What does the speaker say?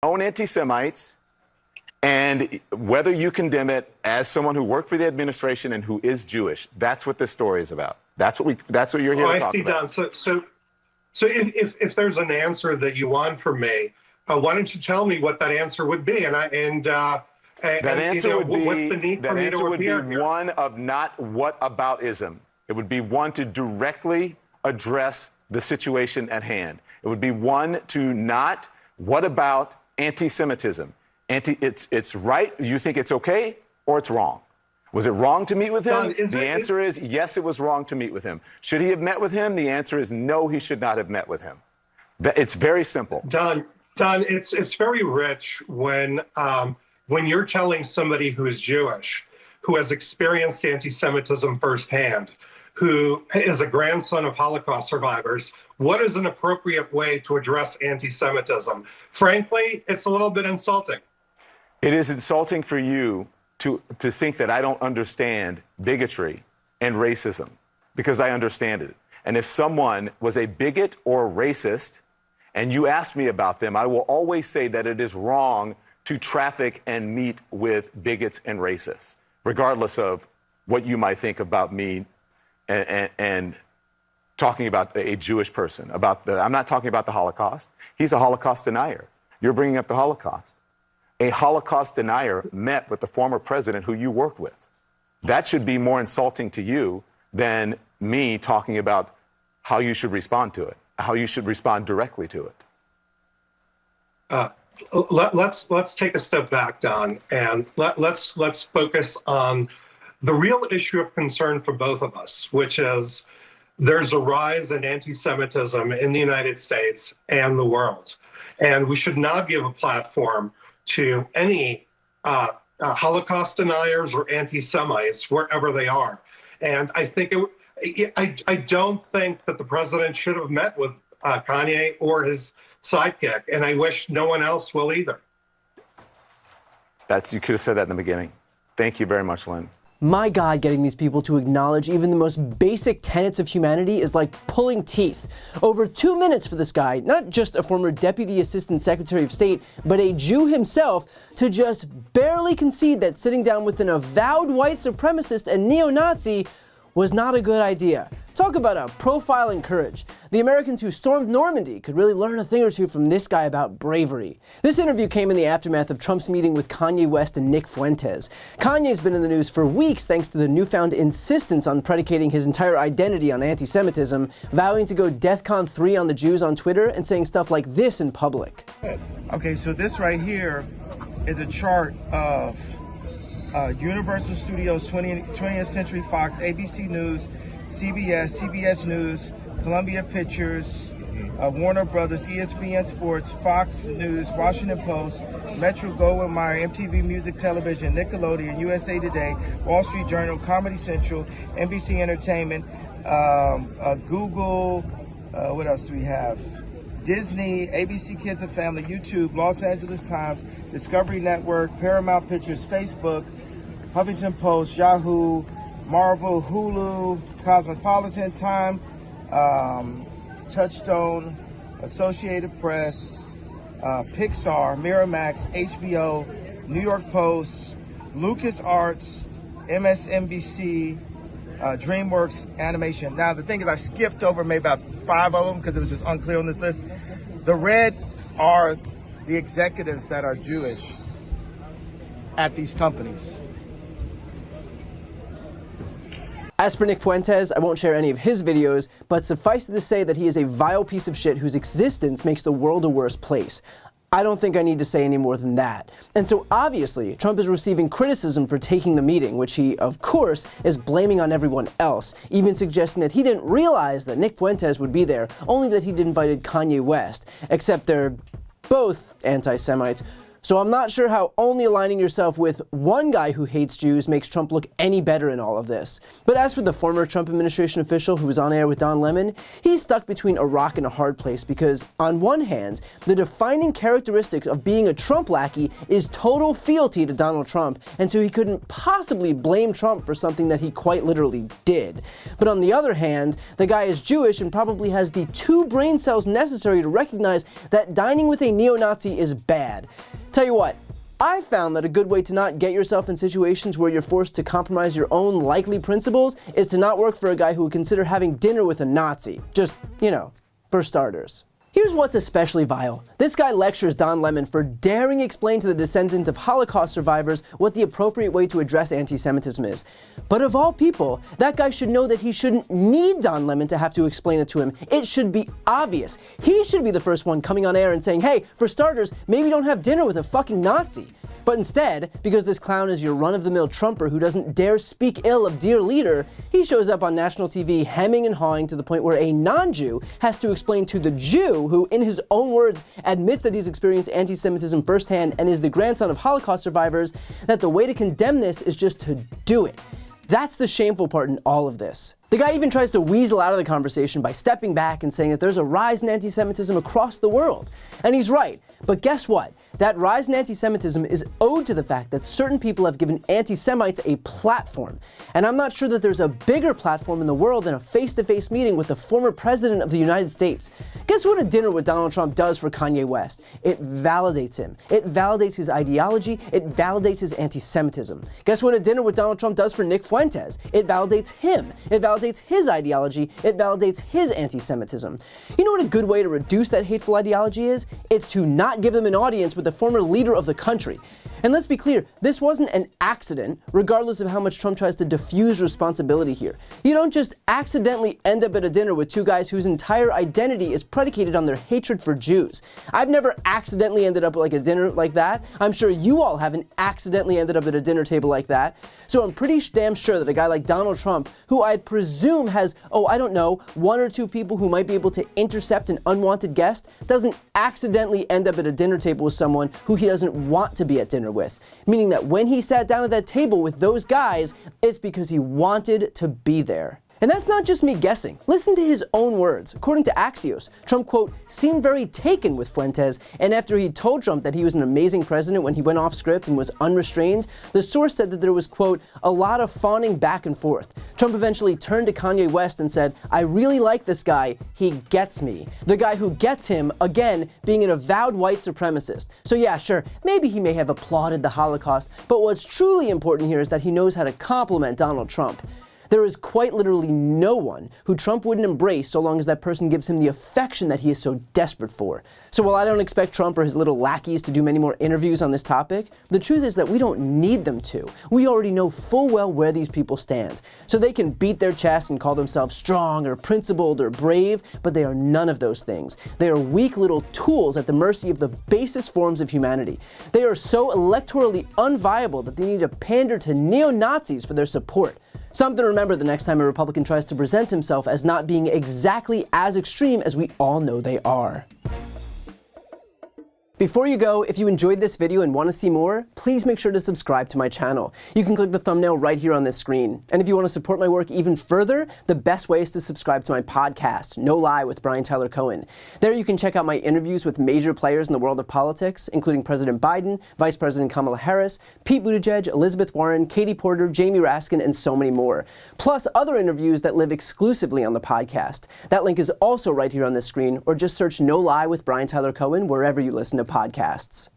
own anti-Semites, and whether you condemn it as someone who worked for the administration and who is Jewish. That's what this story is about. That's what you're here to talk about. I see, Don. So if there's an answer that you want from me, why don't you tell me what that answer would be? That answer would be one of not whataboutism. It would be one to directly address the situation at hand. It would be one to not what about anti-Semitism. It's right. You think it's okay or it's wrong. Was it wrong to meet with him? The answer is yes, it was wrong to meet with him. Should he have met with him? The answer is no, he should not have met with him. It's very simple. Don, it's very rich when you're telling somebody who is Jewish, who has experienced anti-Semitism firsthand, who is a grandson of Holocaust survivors, what is an appropriate way to address anti-Semitism? Frankly, it's a little bit insulting. It is insulting for you to think that I don't understand bigotry and racism, because I understand it. And if someone was a bigot or a racist, and you ask me about them, I will always say that it is wrong to traffic and meet with bigots and racists, regardless of what you might think about me and talking about a Jewish person. I'm not talking about the Holocaust. He's a Holocaust denier. You're bringing up the Holocaust. A Holocaust denier met with the former president who you worked with. That should be more insulting to you than me talking about how you should respond to it, how you should respond directly to it. Let's take a step back, Don, and let's focus on the real issue of concern for both of us, which is there's a rise in anti-Semitism in the United States and the world. And we should not give a platform to any Holocaust deniers or anti-Semites, wherever they are. And I think I don't think that the president should have met with Kanye or his sidekick, and I wish no one else will either. You could have said that in the beginning. Thank you very much, Lynn. My God, getting these people to acknowledge even the most basic tenets of humanity is like pulling teeth. Over 2 minutes for this guy, not just a former Deputy Assistant Secretary of State, but a Jew himself, to just barely concede that sitting down with an avowed white supremacist and neo-Nazi was not a good idea. Talk about a profile in courage. The Americans who stormed Normandy could really learn a thing or two from this guy about bravery. This interview came in the aftermath of Trump's meeting with Kanye West and Nick Fuentes. Kanye's been in the news for weeks thanks to the newfound insistence on predicating his entire identity on anti-Semitism, vowing to go DEFCON 3 on the Jews on Twitter and saying stuff like this in public. Okay, so this right here is a chart of Universal Studios, 20th Century Fox, ABC News, CBS News, Columbia Pictures, Warner Brothers, ESPN Sports, Fox News, Washington Post, Metro Goldwyn Mayer, MTV Music Television, Nickelodeon, USA Today, Wall Street Journal, Comedy Central, NBC Entertainment, Google, what else do we have? Disney, ABC Kids and Family, YouTube, Los Angeles Times, Discovery Network, Paramount Pictures, Facebook, Huffington Post, Yahoo, Marvel, Hulu, Cosmopolitan, Time, Touchstone, Associated Press, Pixar, Miramax, HBO, New York Post, LucasArts, MSNBC, DreamWorks Animation. Now, the thing is, I skipped over maybe about 5 of them because it was just unclear on this list. The red are the executives that are Jewish at these companies. As for Nick Fuentes, I won't share any of his videos, but suffice it to say that he is a vile piece of shit whose existence makes the world a worse place. I don't think I need to say any more than that. And so obviously, Trump is receiving criticism for taking the meeting, which he, of course, is blaming on everyone else, even suggesting that he didn't realize that Nick Fuentes would be there, only that he'd invited Kanye West, except they're both anti-Semites. So I'm not sure how only aligning yourself with one guy who hates Jews makes Trump look any better in all of this. But as for the former Trump administration official who was on air with Don Lemon, he's stuck between a rock and a hard place because, on one hand, the defining characteristic of being a Trump lackey is total fealty to Donald Trump, and so he couldn't possibly blame Trump for something that he quite literally did. But on the other hand, the guy is Jewish and probably has the 2 brain cells necessary to recognize that dining with a neo-Nazi is bad. Tell you what, I found that a good way to not get yourself in situations where you're forced to compromise your own likely principles is to not work for a guy who would consider having dinner with a Nazi. Just, for starters. Here's what's especially vile. This guy lectures Don Lemon for daring explain to the descendant of Holocaust survivors what the appropriate way to address anti-Semitism is. But of all people, that guy should know that he shouldn't need Don Lemon to have to explain it to him. It should be obvious. He should be the first one coming on air and saying, hey, for starters, maybe don't have dinner with a fucking Nazi. But instead, because this clown is your run-of-the-mill Trumper who doesn't dare speak ill of dear leader, he shows up on national TV hemming and hawing to the point where a non-Jew has to explain to the Jew, who in his own words admits that he's experienced anti-Semitism firsthand and is the grandson of Holocaust survivors, that the way to condemn this is just to do it. That's the shameful part in all of this. The guy even tries to weasel out of the conversation by stepping back and saying that there's a rise in anti-Semitism across the world. And he's right. But guess what? That rise in anti-Semitism is owed to the fact that certain people have given anti-Semites a platform. And I'm not sure that there's a bigger platform in the world than a face-to-face meeting with the former president of the United States. Guess what a dinner with Donald Trump does for Kanye West? It validates him. It validates his ideology. It validates his anti-Semitism. Guess what a dinner with Donald Trump does for Nick Fuentes? It validates him. It validates his ideology. It validates his anti-Semitism. You know what a good way to reduce that hateful ideology is? It's to not give them an audience with the former leader of the country. And let's be clear, this wasn't an accident, regardless of how much Trump tries to diffuse responsibility here. You don't just accidentally end up at a dinner with 2 guys whose entire identity is predicated on their hatred for Jews. I've never accidentally ended up at a dinner like that. I'm sure you all haven't accidentally ended up at a dinner table like that. So I'm pretty damn sure that a guy like Donald Trump, who I presume has, 1 or 2 people who might be able to intercept an unwanted guest, doesn't accidentally end up at a dinner table with someone who he doesn't want to be at dinner with. Meaning that when he sat down at that table with those guys, it's because he wanted to be there. And that's not just me guessing. Listen to his own words. According to Axios, Trump, quote, seemed very taken with Fuentes, and after he told Trump that he was an amazing president when he went off script and was unrestrained, the source said that there was, quote, a lot of fawning back and forth. Trump eventually turned to Kanye West and said, I really like this guy, he gets me. The guy who gets him, again, being an avowed white supremacist. So yeah, sure, maybe he may have applauded the Holocaust, but what's truly important here is that he knows how to compliment Donald Trump. There is quite literally no one who Trump wouldn't embrace so long as that person gives him the affection that he is so desperate for. So while I don't expect Trump or his little lackeys to do many more interviews on this topic, the truth is that we don't need them to. We already know full well where these people stand. So they can beat their chests and call themselves strong or principled or brave, but they are none of those things. They are weak little tools at the mercy of the basest forms of humanity. They are so electorally unviable that they need to pander to neo-Nazis for their support. Something to remember the next time a Republican tries to present himself as not being exactly as extreme as we all know they are. Before you go, if you enjoyed this video and want to see more, please make sure to subscribe to my channel. You can click the thumbnail right here on this screen. And if you want to support my work even further, the best way is to subscribe to my podcast, No Lie with Brian Tyler Cohen. There you can check out my interviews with major players in the world of politics, including President Biden, Vice President Kamala Harris, Pete Buttigieg, Elizabeth Warren, Katie Porter, Jamie Raskin, and so many more. Plus other interviews that live exclusively on the podcast. That link is also right here on this screen, or just search No Lie with Brian Tyler Cohen wherever you listen to podcasts.